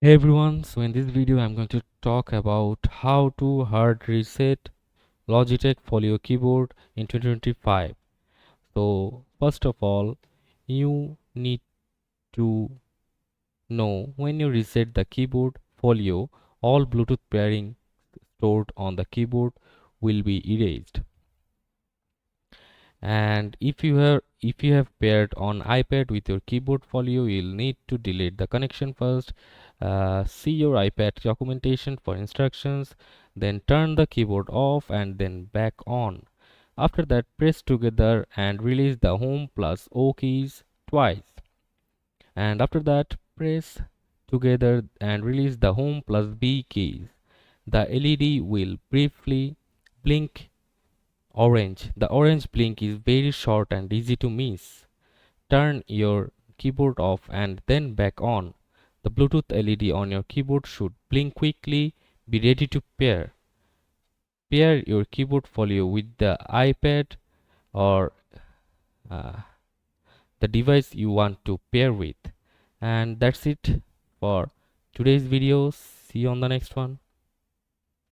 Hey everyone, so in this video I'm going to talk about how to hard reset Logitech Folio keyboard in 2025. So first of all, you need to know when you reset the keyboard Folio, all Bluetooth pairing stored on the keyboard will be erased. And if you have paired on iPad with your keyboard Folio, you'll need to delete the connection first. See your iPad documentation for instructions, then turn the keyboard off and then back on. After that, press together and release the home plus O keys twice, and after that press together and release the home plus B keys. The LED will briefly blink orange. The orange blink is very short and easy to miss. Turn your keyboard off and then back on. The Bluetooth LED on your keyboard should blink quickly. Be ready to pair. Pair your keyboard Folio with the iPad or uh, the device you want to pair with. And that's it for today's video. See you on the next one.